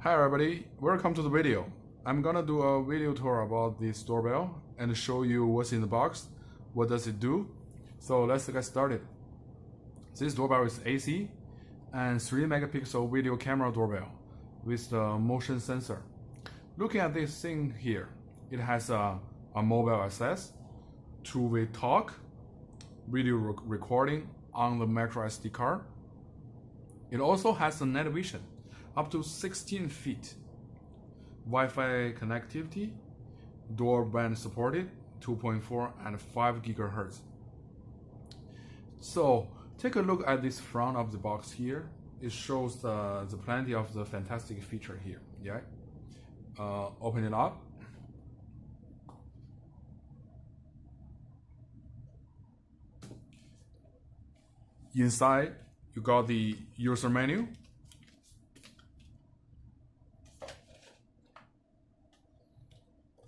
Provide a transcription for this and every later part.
Hi everybody, welcome to the video. I'm gonna do a video tour about this doorbell and show you what's in the box, what does it do. So let's get started. This doorbell is AC and 3 megapixel video camera doorbell with the motion sensor. Looking at this thing here, it has a mobile access, two-way talk, video recording on the micro SD card. It also has a night vision up to 16 feet, Wi-Fi connectivity, dual band supported, 2.4 and 5 gigahertz. So take a look at this front of the box here. It shows the plenty of the fantastic feature here. Yeah. Open it up. Inside, you got the user menu.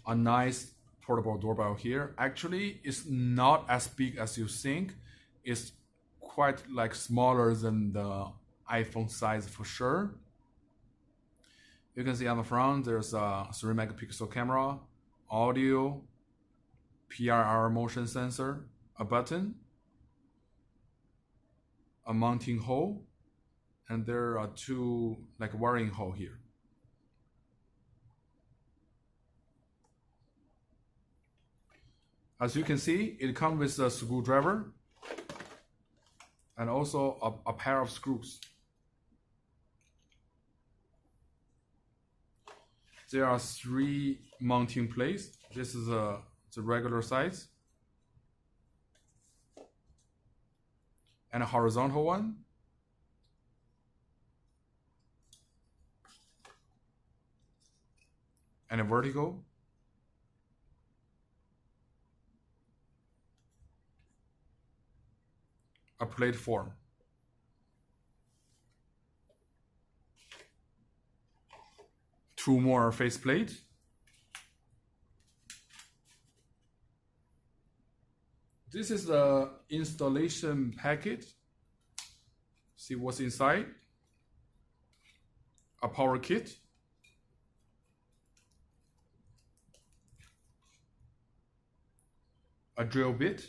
A nice portable doorbell here. Actually, it's not as big as you think. It's quite like smaller than the iPhone size for sure. You can see on the front, there's a 3 megapixel camera, audio, PIR motion sensor, a button, a mounting hole, and there are two like wiring hole here. As you can see, it comes with a screwdriver and also a pair of screws. There are 3 mounting plates. This is the regular size and a horizontal one. And a vertical. A plate form. Two more face plates. This is the installation package. See what's inside. A power kit. A drill bit.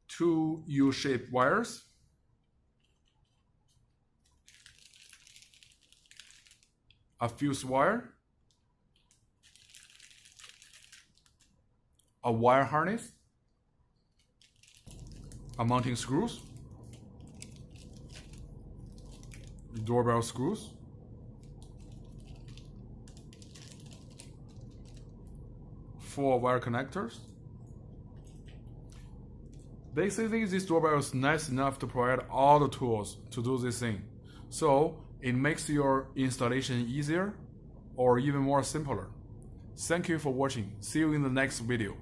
Two U-shaped wires, a fuse wire, a wire harness, a mounting screws, doorbell screws, four wire connectors. Basically, this doorbell is nice enough to provide all the tools to do this thing. So it makes your installation easier or even more simpler. Thank you for watching. See you in the next video.